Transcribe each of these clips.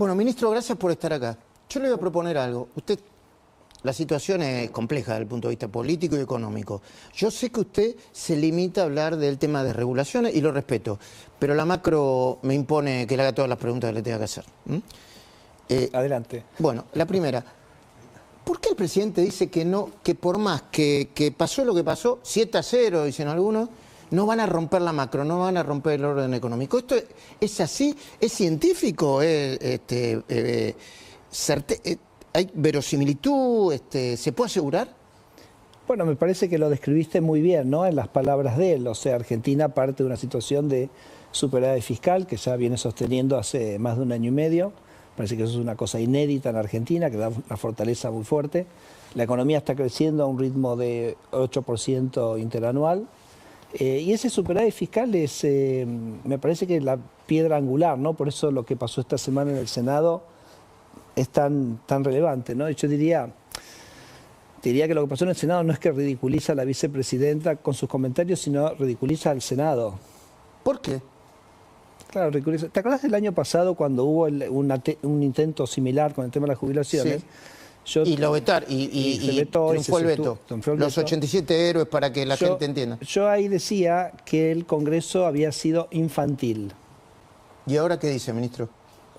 Bueno, ministro, gracias por estar acá. Yo le voy a proponer algo. La situación es compleja desde el punto de vista político y económico. Yo sé que usted se limita a hablar del tema de regulaciones y lo respeto, pero la macro me impone que le haga todas las preguntas que le tenga que hacer. Adelante. Bueno, la primera. ¿Por qué el presidente dice que no, que por más que pasó lo que pasó, 7-0, dicen algunos, no van a romper la macro, no van a romper el orden económico? ¿Esto es así? ¿Es científico? ¿Hay verosimilitud? ¿Se puede asegurar? Bueno, me parece que lo describiste muy bien, ¿no? En las palabras de él. O sea, Argentina parte de una situación de superávit fiscal que ya viene sosteniendo hace más de un año y medio. Parece que eso es una cosa inédita en Argentina, que da una fortaleza muy fuerte. La economía está creciendo a un ritmo de 8% interanual. Y ese superávit fiscal es, me parece que la piedra angular, ¿no? Por eso lo que pasó esta semana en el Senado es tan relevante, ¿no? Y yo diría que lo que pasó en el Senado no es que ridiculiza a la vicepresidenta con sus comentarios, sino ridiculiza al Senado. ¿Por qué? Claro, ridiculiza. ¿Te acuerdas del año pasado cuando hubo un intento similar con el tema de las jubilaciones? Sí. Y lo vetar, y triunfó el veto. Los 87 héroes, para que la gente entienda. Yo ahí decía que el Congreso había sido infantil. ¿Y ahora qué dice, ministro?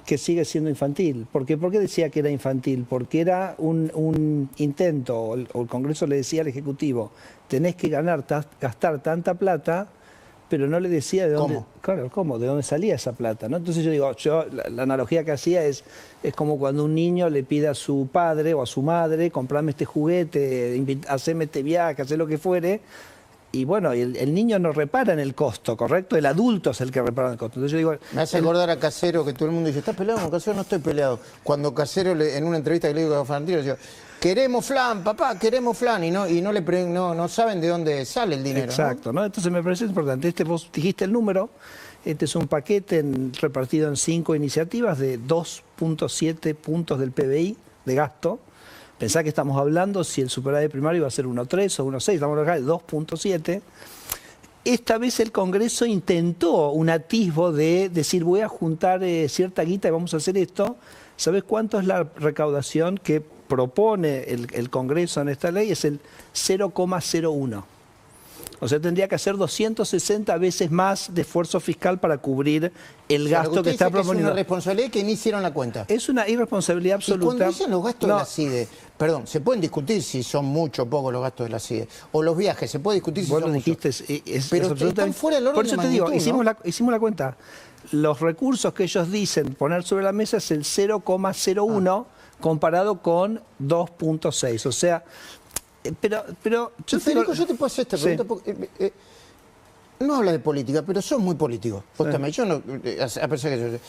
Que sigue siendo infantil. ¿Por qué decía que era infantil? Porque era un intento, o el Congreso le decía al Ejecutivo, tenés que gastar tanta plata, pero no le decía de dónde. ¿Cómo? Claro, ¿cómo? ¿De dónde salía esa plata? ¿No? Entonces yo digo, la analogía que hacía es como cuando un niño le pide a su padre o a su madre, comprame este juguete, haceme este viaje, hacé lo que fuere. Y bueno, el niño no repara en el costo, ¿correcto? El adulto es el que repara en el costo. Entonces yo digo, me hace acordar a Casero, que todo el mundo dice, ¿estás peleado con Casero? No estoy peleado. Cuando Casero, en una entrevista que le digo a Fantino, le digo, queremos flan, papá, queremos flan, y no saben de dónde sale el dinero. Exacto, ¿no? Entonces me parece importante. Vos dijiste el número, este es un paquete repartido en 5 iniciativas de 2.7 puntos del PBI de gasto. Pensá que estamos hablando si el superávit primario iba a ser 1.3 o 1.6, estamos hablando de 2.7. Esta vez el Congreso intentó un atisbo de decir voy a juntar cierta guita y vamos a hacer esto. ¿Sabés cuánto es la recaudación que propone el Congreso en esta ley? Es el 0,01. O sea, tendría que hacer 260 veces más de esfuerzo fiscal para cubrir el gasto que está proponiendo. Es una responsabilidad que ni hicieron la cuenta. Es una irresponsabilidad absoluta. Y cuando dicen los gastos de la CIDE, perdón, se pueden discutir si son mucho o poco los gastos de la CIDE. O los viajes, se puede discutir si son muchos. Vos lo dijiste, pero están fuera del orden. Por eso de te digo, magnitud, hicimos la cuenta. Los recursos que ellos dicen poner sobre la mesa es el 0,01 comparado con 2.6. O sea, pero yo Federico, yo te puedo hacer esta pregunta porque no habla de política, pero son muy políticos. Sí. Yo no, a pesar que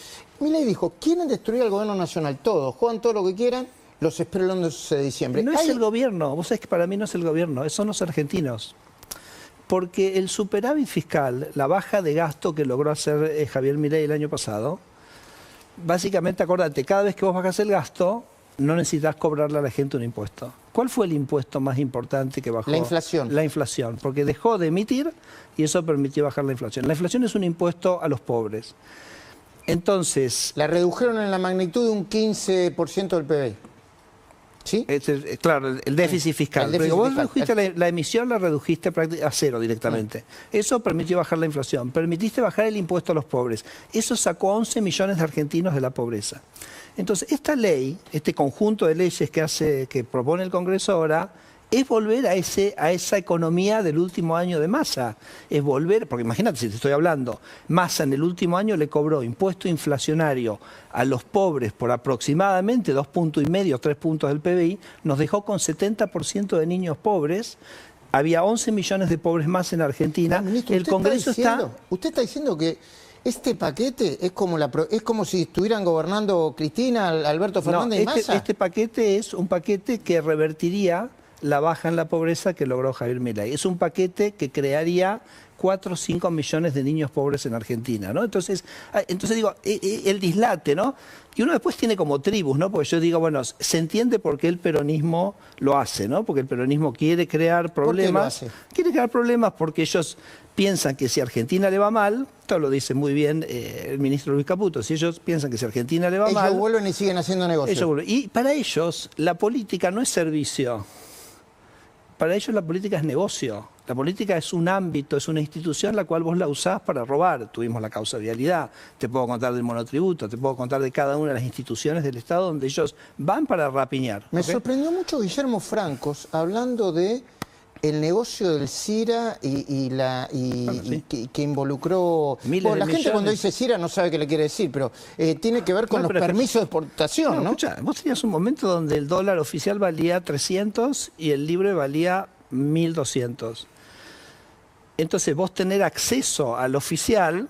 Milei dijo, quieren destruir al gobierno nacional, todos, juegan todo lo que quieran, los espero el 11 de diciembre. No es el gobierno, vos sabés que para mí no es el gobierno, son los argentinos. Porque el superávit fiscal, la baja de gasto que logró hacer Javier Milei el año pasado, básicamente, acordate, cada vez que vos bajás el gasto, no necesitas cobrarle a la gente un impuesto. ¿Cuál fue el impuesto más importante que bajó? La inflación. La inflación, porque dejó de emitir y eso permitió bajar la inflación. La inflación es un impuesto a los pobres. Entonces... La redujeron en la magnitud de un 15% del PBI. ¿Sí? Claro, el déficit fiscal. Pero vos redujiste la emisión, la redujiste a cero directamente. Eso permitió bajar la inflación. Permitiste bajar el impuesto a los pobres. Eso sacó a 11 millones de argentinos de la pobreza. Entonces, esta ley, este conjunto de leyes que propone el Congreso ahora, es volver a esa economía del último año de Massa. Es volver, porque imagínate, si te estoy hablando, Massa en el último año le cobró impuesto inflacionario a los pobres por aproximadamente 2,5 puntos, 3 puntos del PBI, nos dejó con 70% de niños pobres. Había 11 millones de pobres más en Argentina. Ministro, el Congreso Usted está diciendo que este paquete es como si estuvieran gobernando Cristina, Alberto Fernández y Massa. Este paquete es un paquete que revertiría la baja en la pobreza que logró Javier Milei. Es un paquete que crearía 4 o 5 millones de niños pobres en Argentina, ¿no? Entonces digo, el dislate, ¿no? Y uno después tiene como tribus, ¿no? Porque yo digo, bueno, se entiende por qué el peronismo lo hace, ¿no? Porque el peronismo quiere crear problemas. ¿Por qué lo hace? Quiere crear problemas porque ellos piensan que si a Argentina le va mal, esto lo dice muy bien el ministro Luis Caputo, si ellos piensan que si a Argentina le va mal... Ellos vuelven y siguen haciendo negocios. Y para ellos la política no es servicio, para ellos la política es negocio. La política es un ámbito, es una institución la cual vos la usás para robar. Tuvimos la causa vialidad, te puedo contar del monotributo, te puedo contar de cada una de las instituciones del Estado donde ellos van para rapiñar. Me sorprendió mucho Guillermo Francos hablando de el negocio del CIRA que involucró... Miles de la gente millones. cuando dice CIRA no sabe qué le quiere decir, pero tiene que ver con los permisos de exportación, ¿no? Escuchá, vos tenías un momento donde el dólar oficial valía 300 y el libre valía 1.200. Entonces vos tener acceso al oficial...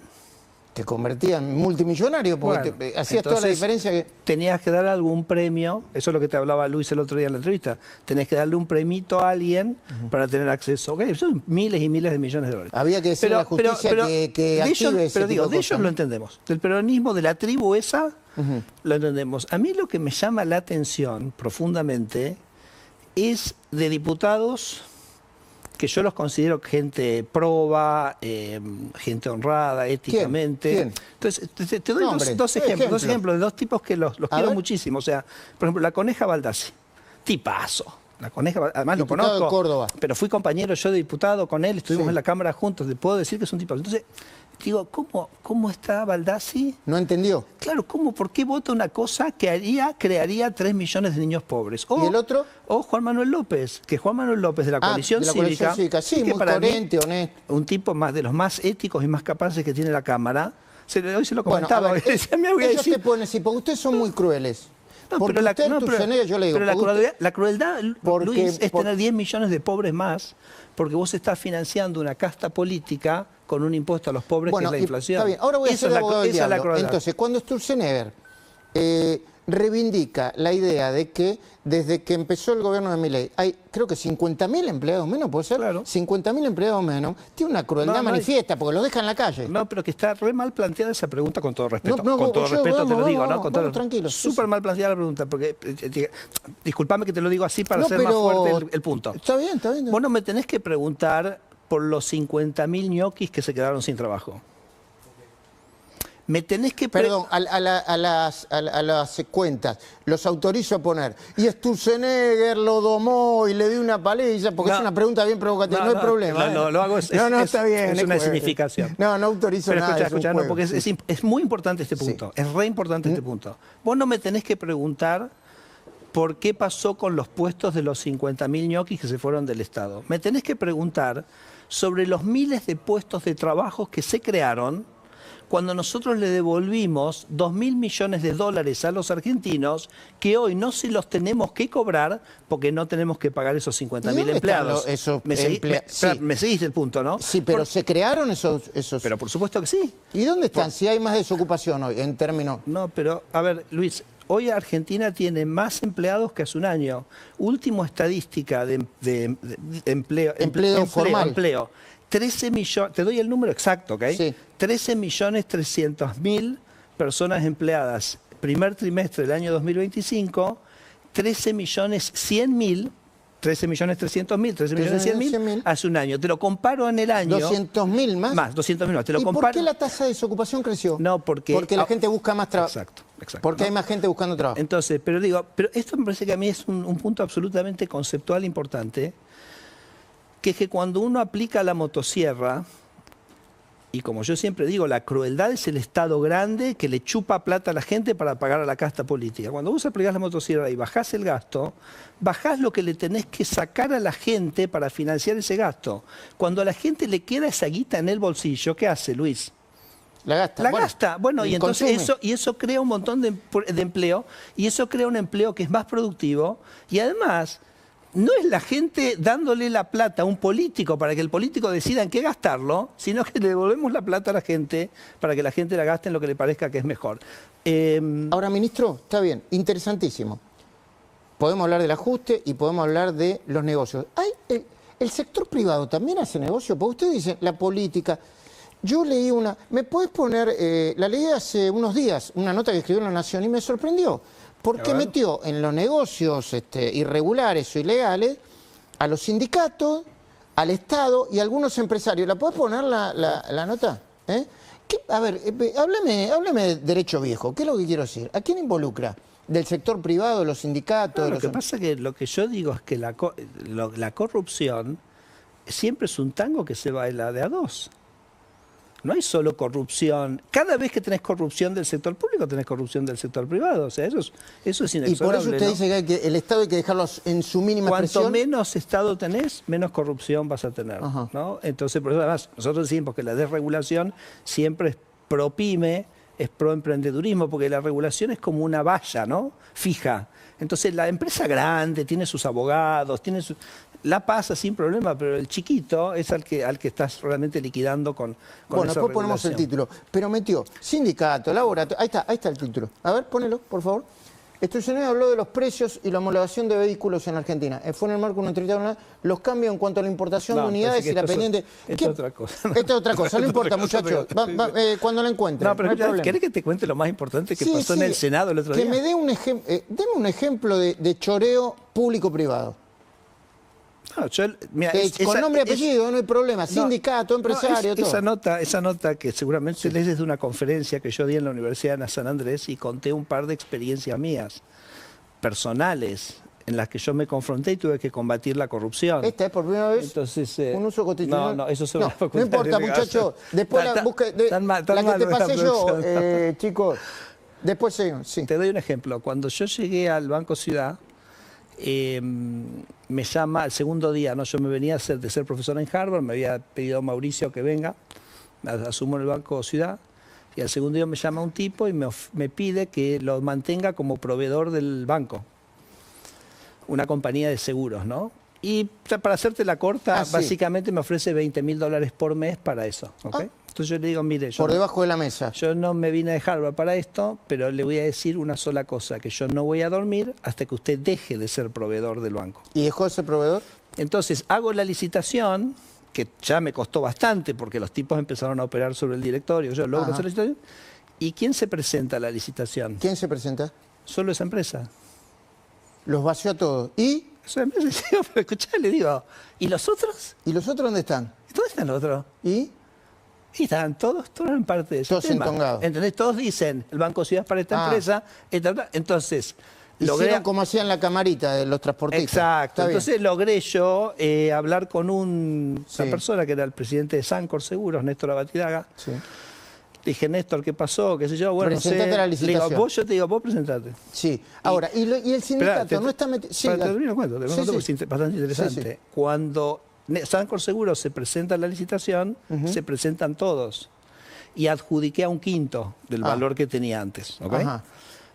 Te convertía en multimillonario porque Bueno, hacías toda la diferencia que... Tenías que dar algún premio, eso es lo que te hablaba Luis el otro día en la entrevista, tenés que darle un premito a alguien para tener acceso. Okay, son miles y miles de millones de dólares. Había que decirle a la justicia que active ese tipo de ellos cosas, lo ¿no? entendemos. Del peronismo, de la tribu esa, lo entendemos. A mí lo que me llama la atención profundamente es de diputados que yo los considero gente proba, gente honrada, éticamente. ¿Quién? Entonces, te doy dos ejemplos de dos tipos que los quiero ver. muchísimo. O sea, por ejemplo, la Coneja Baldassi, tipazo. La Coneja, además lo Diputado conozco, de Córdoba. pero fui compañero yo de diputado con él, estuvimos Sí. en la Cámara juntos, te puedo decir que es un tipazo. Entonces, digo, ¿cómo está Baldassi? No entendió. Claro, ¿por qué vota una cosa que crearía 3 millones de niños pobres? ¿Y el otro? O Juan Manuel López, que Juan Manuel López de la Coalición Cívica, Sí, que muy para mí, coherente, honesto. un tipo más de los más éticos y más capaces que tiene la Cámara. Hoy se lo Bueno, comentaba, a ver, decía, me voy a ellos decir... te ponen así, porque ustedes son muy crueles. No, Porque pero usted, Turcenega, yo le digo... pero la crueldad, Luis, es por- tener 10 millones de pobres más, porque vos estás financiando una casta política con un impuesto a los pobres que es la inflación. Está bien, ahora voy a Esa ser es abogado del esa es la diablo. crueldad. Entonces, cuando Sturzenegger reivindica la idea de que desde que empezó el gobierno de Milei hay, creo que 50.000 empleados menos, ¿puede ser? Claro. 50.000 empleados menos, tiene una crueldad No hay- manifiesta, porque los deja en la calle. No, pero que está re mal planteada esa pregunta, con todo respeto. No, con todo yo- respeto te lo vamos, digo, vamos, ¿no? Con vamos, todo, tranquilo, sí, súper sí. mal planteada la pregunta, porque, disculpame que te lo digo así para No, hacer más pero- fuerte el punto. Está bien, está bien. Vos no me tenés que preguntar por los 50.000 ñoquis que se quedaron sin trabajo. Me tenés que... Perdón, a las cuentas los autorizo a poner. Y Sturzenegger lo domó y le dio una paliza, porque No. es una pregunta bien provocativa. No, hay problema. Lo hago, está bien. es una juegue. escenificación. No autorizo Pero nada. escucha, es un no, juego. porque es muy importante este punto. Es re importante este punto. Vos no me tenés que preguntar por qué pasó con los puestos de los 50.000 ñoquis que se fueron del Estado. Me tenés que preguntar sobre los miles de puestos de trabajo que se crearon cuando nosotros le devolvimos 2.000 millones de dólares a los argentinos, que hoy no se los tenemos que cobrar porque no tenemos que pagar esos ¿Y 50.000 dónde empleados. están esos ¿Me sí. me seguís el punto, no? Sí, pero ¿se crearon esos? Pero por supuesto que sí. ¿Y dónde están? Si hay más desocupación hoy, en términos... No, pero, a ver, Luis, hoy Argentina tiene más empleados que hace un año. Último estadística de empleo. Empleo formal. Empleo. 13 millones, te doy el número exacto, ¿ok? Sí. 13.300.000 personas empleadas. Primer trimestre del año 2025, 13.100.000, 13.300.000, 13.100.000 hace un año. Te lo comparo en el año... 200.000 más. Más, 200.000 más. Te lo ¿Y comparo... por qué la tasa de desocupación creció? No, porque... la gente busca más trabajo. Exacto. Porque ¿no? hay más gente buscando trabajo. Entonces, pero esto me parece que a mí es un punto absolutamente conceptual importante, que es que cuando uno aplica la motosierra, y como yo siempre digo, la crueldad es el Estado grande que le chupa plata a la gente para pagar a la casta política. Cuando vos aplicás la motosierra y bajás el gasto, bajás lo que le tenés que sacar a la gente para financiar ese gasto. Cuando a la gente le queda esa guita en el bolsillo, ¿qué hace, Luis? La gasta. La gasta. Bueno, y entonces consume. eso crea un montón de empleo, y eso crea un empleo que es más productivo, y además no es la gente dándole la plata a un político para que el político decida en qué gastarlo, sino que le devolvemos la plata a la gente para que la gente la gaste en lo que le parezca que es mejor. Ahora, ministro, está bien, interesantísimo. Podemos hablar del ajuste y podemos hablar de los negocios. ¿El sector privado también hace negocio? Porque usted dice, la política... Yo leí una... ¿Me puedes poner...? La leí hace unos días, una nota que escribió en La Nación y me sorprendió. Porque metió en los negocios irregulares o ilegales a los sindicatos, al Estado y a algunos empresarios. ¿La podés poner la nota? A ver, hábleme de derecho viejo. ¿Qué es lo que quiero decir? ¿A quién involucra? ¿Del sector privado, de los sindicatos? No, lo que pasa es que lo que yo digo es que la corrupción siempre es un tango que se baila de a dos. No hay solo corrupción. Cada vez que tenés corrupción del sector público, tenés corrupción del sector privado. O sea, eso es inexorable. Y por eso usted ¿no? dice que el Estado hay que dejarlo en su mínima expresión. Cuanto menos Estado tenés, menos corrupción vas a tener. ¿no? Entonces, por eso además, nosotros decimos que la desregulación siempre es pro pyme, es pro emprendedurismo, porque la regulación es como una valla, ¿no? Fija. Entonces, la empresa grande tiene sus abogados, la pasa sin problema, pero el chiquito es al que estás realmente liquidando con bueno, esa después ponemos el título. Pero metió sindicato, laboratorio. Ahí está el título. A ver, ponelo, por favor. Sturzenegger habló de los precios y la homologación de vehículos en Argentina. Fue en el marco de una entrevista los cambios en cuanto a la importación de unidades y la pendiente. Esto es otra cosa. Esto es otra cosa, no importa, muchachos. Cuando la encuentren. No, pero ¿querés que te cuente lo más importante que pasó en el Senado el otro día? Que me dé deme un ejemplo de choreo público-privado. No, con nombre y apellido, no hay problema. Sindicato, empresario, todo. Esa nota que seguramente lees desde una conferencia que yo di en la Universidad de San Andrés y conté un par de experiencias mías, personales, en las que yo me confronté y tuve que combatir la corrupción. ¿Esta es por primera vez? Entonces, un uso constitucional. No, eso no importa, muchachos. Después la que te pasé yo, chicos. Después seguimos. Sí. Te doy un ejemplo. Cuando yo llegué al Banco Ciudad, me llama al segundo día, ¿no? Yo me venía de ser profesor en Harvard, me había pedido Mauricio que venga, asumo en el Banco Ciudad, y al segundo día me llama un tipo y me pide que lo mantenga como proveedor del banco, una compañía de seguros, ¿no? Y para hacerte la corta, básicamente me ofrece $20.000 por mes para eso, ¿ok? Entonces yo le digo, mire, por debajo de la mesa. Yo no me vine de Harvard para esto, pero le voy a decir una sola cosa, que yo no voy a dormir hasta que usted deje de ser proveedor del banco. ¿Y dejó de ser proveedor? Entonces hago la licitación, que ya me costó bastante, porque los tipos empezaron a operar sobre el directorio, yo logro hacer la licitación. ¿Y quién se presenta a la licitación? ¿Quién se presenta? Solo esa empresa. Los vació a todos. ¿Y? Esa empresa, pero escuchá, le digo, ¿y los otros? ¿Y los otros dónde están? ¿Dónde están los otros? ¿Y? Y estaban todos en parte de ese tema. Entongados. ¿Entendés? Todos dicen, el Banco Ciudad es para esta empresa. Entonces, hicieron como hacían la camarita de los transportistas. Exacto. Entonces logré yo hablar con una persona que era el presidente de Sancor Seguros, Néstor Abatidaga. Sí. Dije, Néstor, ¿qué pasó? ¿Qué sé yo? Bueno, presentate la licitación. Le digo, yo te digo, vos presentate. Sí. Ahora, ¿y el sindicato no está metido? Sí, te termino cuento, es bastante interesante. Cuando Sancor Seguros se presenta en la licitación, se presentan todos. Y adjudiqué a un quinto del valor que tenía antes. ¿Okay?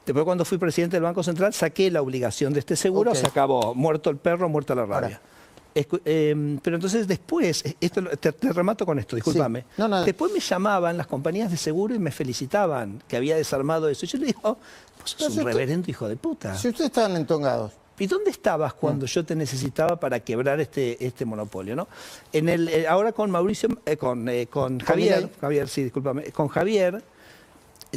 Después, cuando fui presidente del Banco Central, saqué la obligación de este seguro, se acabó. Muerto el perro, muerta la rabia. Pero entonces después, te remato con esto, discúlpame. Sí. No. Después me llamaban las compañías de seguro y me felicitaban que había desarmado eso. Y yo le digo, vos sos un reverendo hijo de puta. Si ustedes estaban entongados. ¿Y dónde estabas cuando yo te necesitaba para quebrar este monopolio? ¿No? Ahora con Mauricio, con Javier, con Javier,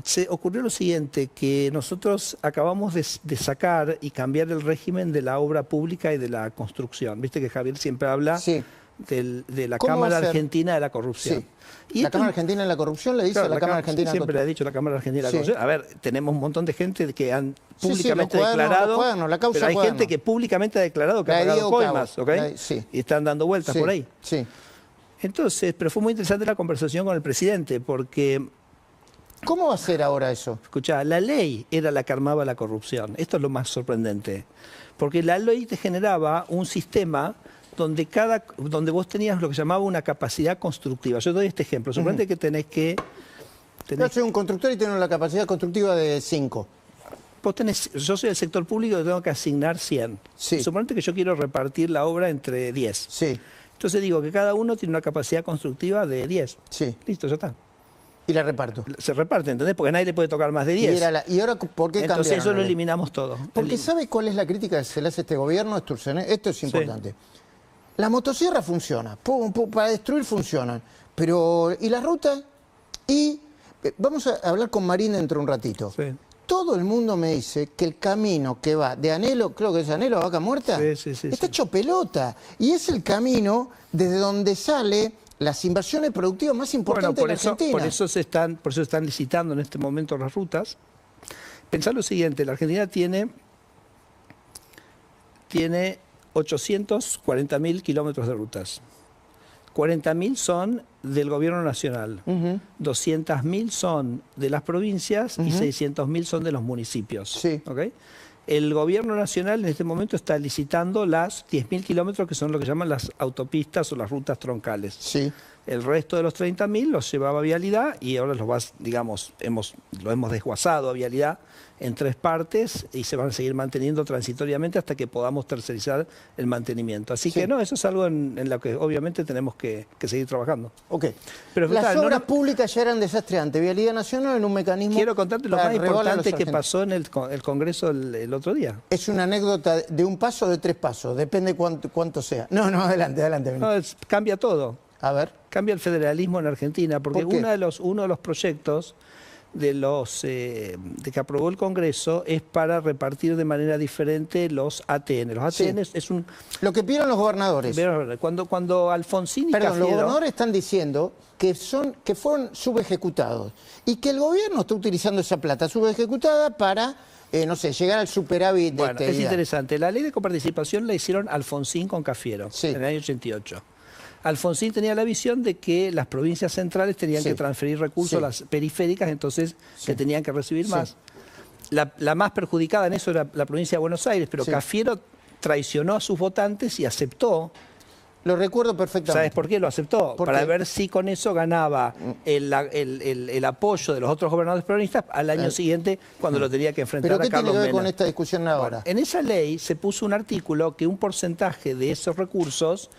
se ocurrió lo siguiente, que nosotros acabamos de sacar y cambiar el régimen de la obra pública y de la construcción. Viste que Javier siempre habla de la Cámara Argentina de la Corrupción. Sí. ¿Y la Cámara Argentina de la Corrupción le dice a la Cámara Argentina? Siempre le ha dicho la Cámara Argentina de la Corrupción. A ver, tenemos un montón de gente que han públicamente declarado, pero hay gente que públicamente ha declarado que ha pagado coimas, ¿ok? Y están dando vueltas por ahí. Sí. Entonces, pero fue muy interesante la conversación con el presidente, porque... ¿Cómo va a ser ahora eso? Escuchá, la ley era la que armaba la corrupción. Esto es lo más sorprendente. Porque la ley te generaba un sistema donde vos tenías lo que llamaba una capacidad constructiva. Yo doy este ejemplo. Suponete que tenés que... Yo soy un constructor y tengo la capacidad constructiva de 5. Yo soy del sector público y tengo que asignar 100. Sí. Suponete que yo quiero repartir la obra entre 10. Sí. Entonces digo que cada uno tiene una capacidad constructiva de 10. Sí. Listo, ya está. Y la reparto. Se reparte, ¿entendés? Porque nadie le puede tocar más de 10. ¿Y ahora por qué cambiaron? Entonces eso lo eliminamos todo. Porque ¿sabe cuál es la crítica que se le hace a este gobierno, Sturzenegger? Esto es importante. La motosierra funciona, para destruir funcionan. Pero, ¿y la ruta? Y vamos a hablar con Marín dentro de un ratito. Sí. todo el mundo me dice que el camino que va de Anhelo, creo que es Anhelo a Vaca Muerta, está hecho pelota. Y es el camino desde donde sale las inversiones productivas más importantes de Argentina. Por eso se están licitando en este momento las rutas. Pensá lo siguiente, la Argentina tiene 840.000 kilómetros de rutas. 40.000 son del gobierno nacional, 200.000 son de las provincias y 600.000 son de los municipios. Sí. ¿Okay? El gobierno nacional en este momento está licitando las 10.000 kilómetros que son lo que llaman las autopistas o las rutas troncales. Sí. El resto de los 30.000 los llevaba a Vialidad y ahora lo hemos desguazado a Vialidad en 3 partes y se van a seguir manteniendo transitoriamente hasta que podamos tercerizar el mantenimiento. Así que no, eso es algo en lo que obviamente tenemos que seguir trabajando. Ok. Pero las obras públicas ya eran desastre antes. Vialidad Nacional en un mecanismo... Quiero contarte lo más importante que pasó en el Congreso el otro día. Es una anécdota de un paso o de 3 pasos, depende cuánto sea. No, adelante. No, cambia todo. A ver. Cambia el federalismo en Argentina, porque ¿Por qué? uno de los proyectos de que aprobó el Congreso es para repartir de manera diferente los ATN. Los ATN es un... Lo que pidieron los gobernadores. Cuando Alfonsín y Perdón, Cafiero... los gobernadores están diciendo que fueron subejecutados y que el gobierno está utilizando esa plata subejecutada para, no sé, llegar al superávit. Bueno, es interesante. La ley de coparticipación la hicieron Alfonsín con Cafiero en el año 88. Alfonsín tenía la visión de que las provincias centrales tenían que transferir recursos a las periféricas, entonces que tenían que recibir más. La más perjudicada en eso era la provincia de Buenos Aires, pero Cafiero traicionó a sus votantes y aceptó. Lo recuerdo perfectamente. ¿Sabes por qué lo aceptó? Para ver si con eso ganaba el apoyo de los otros gobernadores peronistas al año siguiente cuando lo tenía que enfrentar a Carlos Menem. ¿Pero qué tiene que ver con esta discusión ahora? Bueno, en esa ley se puso un artículo que un porcentaje de esos recursos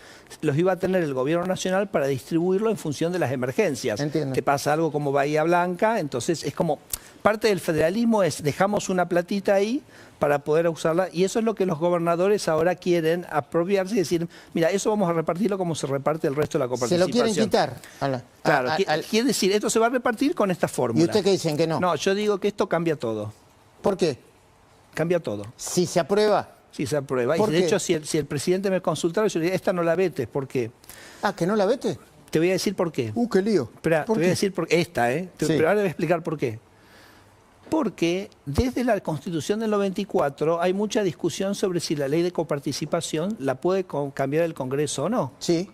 los iba a tener el gobierno nacional para distribuirlo en función de las emergencias. Entiendo. Te pasa algo como Bahía Blanca, entonces es como... Parte del federalismo es dejamos una platita ahí para poder usarla y eso es lo que los gobernadores ahora quieren apropiarse y decir, mira, eso vamos a repartirlo como se reparte el resto de la coparticipación. Se lo quieren quitar. Claro, quiere decir, esto se va a repartir con esta fórmula. ¿Y usted qué dicen que no? No, yo digo que esto cambia todo. ¿Por qué? Cambia todo. Si se aprueba. Si se aprueba. Y de hecho, si el presidente me consultara, yo le diría, esta no la vetes, ¿por qué? Ah, ¿que no la vete? Te voy a decir por qué. Qué lío. Espera, te voy a decir por qué. Pero ahora voy a explicar por qué. Porque desde la Constitución del 94 hay mucha discusión sobre si la ley de coparticipación la puede cambiar el Congreso o no. Sí.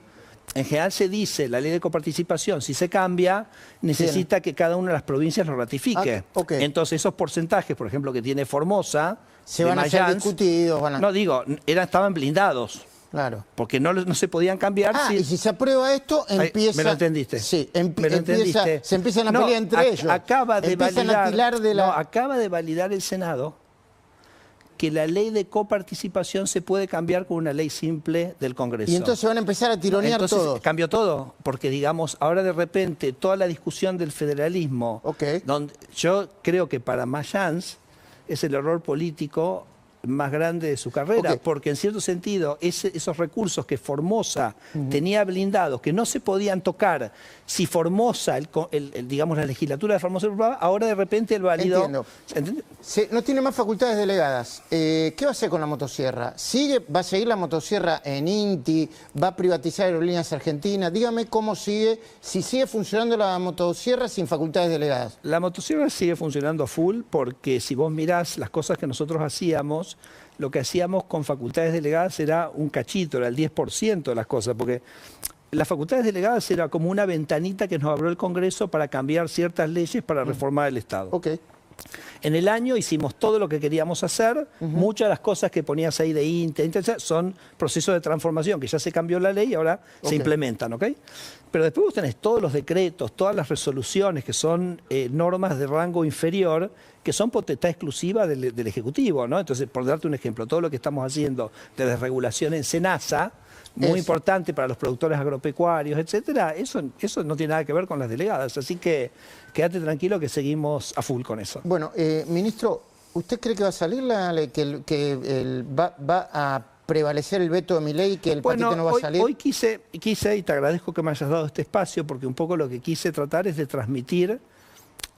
En general se dice, la ley de coparticipación, si se cambia, necesita que cada una de las provincias lo ratifique. Entonces esos porcentajes, por ejemplo, que tiene Formosa, se van a ser discutidos. No, digo, estaban blindados. Claro. Porque no se podían cambiar. Y si se aprueba esto, empieza... ¿Me lo entendiste? Sí, ¿Me lo entendiste? Se empiezan a pelear entre ellos. Acaba de validar el Senado que la ley de coparticipación se puede cambiar con una ley simple del Congreso. Y entonces van a empezar a tironear todo. Cambió todo, porque digamos, ahora de repente toda la discusión del federalismo, donde yo creo que para Mayans es el error político más grande de su carrera, porque en cierto sentido esos recursos que Formosa tenía blindados, que no se podían tocar si Formosa, digamos la legislatura de Formosa, ahora de repente el validó. Entiendo. No tiene más facultades delegadas. ¿Qué va a hacer con la motosierra? ¿Va a seguir la motosierra en INTI? ¿Va a privatizar Aerolíneas Argentinas? Dígame cómo sigue, si sigue funcionando la motosierra sin facultades delegadas. La motosierra sigue funcionando a full porque si vos mirás las cosas que nosotros hacíamos, lo que hacíamos con facultades delegadas era un cachito, era el 10% de las cosas, porque las facultades delegadas era como una ventanita que nos abrió el Congreso para cambiar ciertas leyes para reformar el Estado. En el año hicimos todo lo que queríamos hacer, muchas de las cosas que ponías ahí de INTE son procesos de transformación, que ya se cambió la ley y ahora se implementan, Pero después vos tenés todos los decretos, todas las resoluciones que son normas de rango inferior, que son potestad exclusiva del Ejecutivo, ¿no? Entonces, por darte un ejemplo, todo lo que estamos haciendo de desregulación en SENASA, muy importante para los productores agropecuarios, etcétera, eso no tiene nada que ver con las delegadas, así que quédate tranquilo que seguimos a full con eso. Bueno, ministro, ¿usted cree que va a salir va a prevalecer el veto de Milei y que el patito no va a salir? Hoy quise, y te agradezco que me hayas dado este espacio, porque un poco lo que quise tratar es de transmitir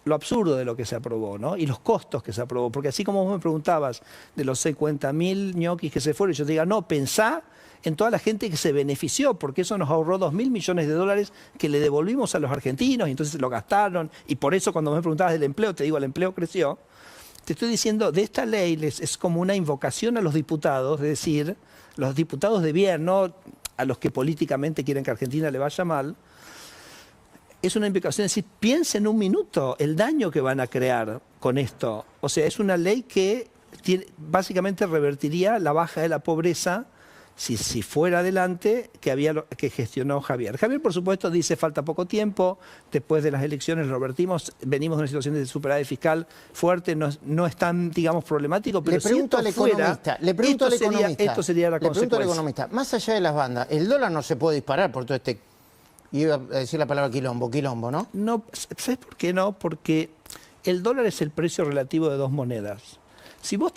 lo absurdo de lo que se aprobó, ¿no? Y los costos que se aprobó. Porque así como vos me preguntabas de los 50.000 ñoquis que se fueron, yo te diga, no, pensá en toda la gente que se benefició, porque eso nos ahorró 2.000 millones de dólares que le devolvimos a los argentinos, y entonces lo gastaron. Y por eso cuando me preguntabas del empleo, te digo, el empleo creció. Te estoy diciendo, de esta ley es como una invocación a los diputados, es decir, los diputados de bien, no a los que políticamente quieren que Argentina le vaya mal. Es una invocación, es decir, piensen un minuto el daño que van a crear con esto. O sea, es una ley que básicamente revertiría la baja de la pobreza si fuera adelante que gestionó Javier. Javier, por supuesto, dice falta poco tiempo, después de las elecciones lo revertimos, venimos de una situación de superávit fiscal fuerte, no es tan, digamos, problemático, pero le pregunto al economista, esto sería la consecuencia. Le pregunto al economista, más allá de las bandas, el dólar no se puede disparar por todo este, iba a decir la palabra quilombo, ¿no? No, ¿sabes por qué no? Porque el dólar es el precio relativo de dos monedas. Si vos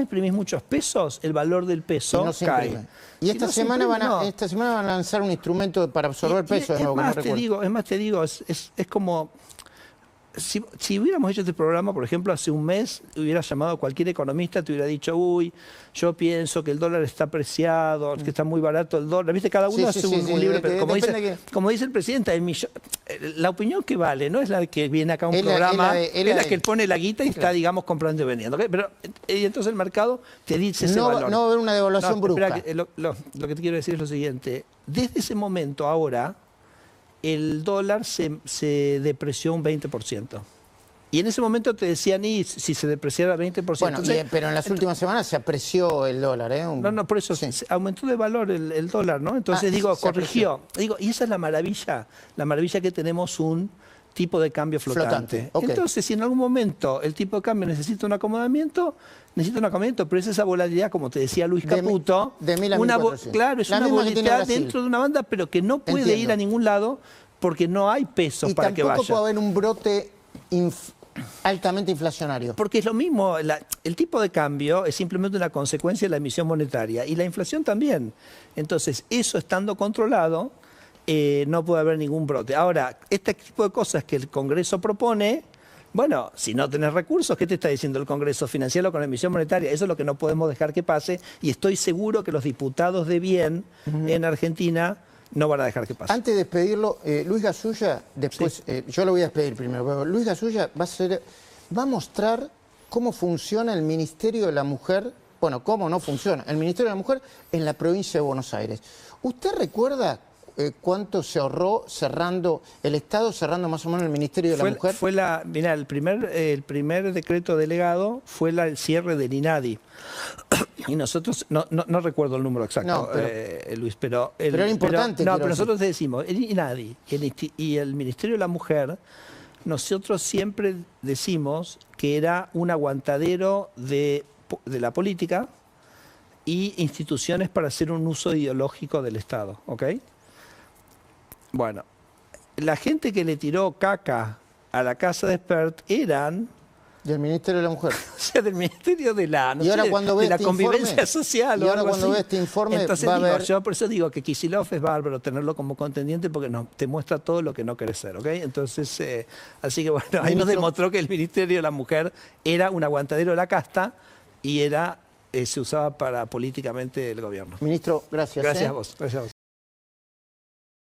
imprimís muchos pesos, el valor del peso cae. Y esta semana van a lanzar un instrumento para absorber peso de nuevo. Es más, te digo, es como... Si hubiéramos hecho este programa, por ejemplo, hace un mes, hubiera llamado a cualquier economista, te hubiera dicho, uy, yo pienso que el dólar está apreciado, que está muy barato el dólar. ¿Viste? Cada uno hace un libre... Como dice el presidente, la opinión que vale no es la que viene acá a un programa, es la que pone la guita y está, digamos, comprando y vendiendo. ¿Okay? Pero y entonces el mercado te dice ese valor. No va a haber una devaluación brusca. Espera, lo que te quiero decir es lo siguiente. Desde ese momento ahora, el dólar se depreció un 20%. Y en ese momento te decían, y si se depreciara 20%. Bueno, pero en las últimas semanas se apreció el dólar, ¿eh? No, por eso aumentó de valor el dólar, ¿no? Entonces corrigió. Y esa es la maravilla que tenemos un tipo de cambio flotante. Okay. Entonces, si en algún momento el tipo de cambio necesita un acomodamiento, pero es esa volatilidad, como te decía Luis Caputo, de 1000 a 1400. Claro, es una volatilidad dentro de una banda, pero que no puede ir a ningún lado porque no hay pesos para que vaya. Y tampoco puede haber un brote altamente inflacionario. Porque es lo mismo, el tipo de cambio es simplemente una consecuencia de la emisión monetaria y la inflación también. Entonces, eso estando controlado, no puede haber ningún brote. Ahora, este tipo de cosas que el Congreso propone, bueno, si no tenés recursos, ¿qué te está diciendo el Congreso? Financiarlo con la emisión monetaria. Eso es lo que no podemos dejar que pase y estoy seguro que los diputados de bien en Argentina no van a dejar que pase. Antes de despedirlo, Luis Gasulla, después, yo lo voy a despedir primero, pero Luis Gasulla va a mostrar cómo funciona el Ministerio de la Mujer, bueno, cómo no funciona, el Ministerio de la Mujer en la provincia de Buenos Aires. ¿Usted recuerda cuánto se ahorró el Estado cerrando más o menos el Ministerio de la Mujer? Mirá, el primer decreto delegado fue el cierre del INADI. Y nosotros, no recuerdo el número exacto, Luis, pero era importante. Pero nosotros decimos, el INADI y el Ministerio de la Mujer, nosotros siempre decimos que era un aguantadero de la política y instituciones para hacer un uso ideológico del Estado, ¿ok? Bueno, la gente que le tiró caca a la casa de Espert eran... Del Ministerio de la Mujer. O sea, del Ministerio de la convivencia social. Y ahora cuando ve este informe entonces va a ver... Yo por eso digo que Kicillof es bárbaro tenerlo como contendiente porque te muestra todo lo que no querés ser, ¿ok? Entonces, así que bueno, ahí nos demostró que el Ministerio de la Mujer era un aguantadero de la casta y se usaba para políticamente el gobierno. Ministro, gracias. Gracias a vos.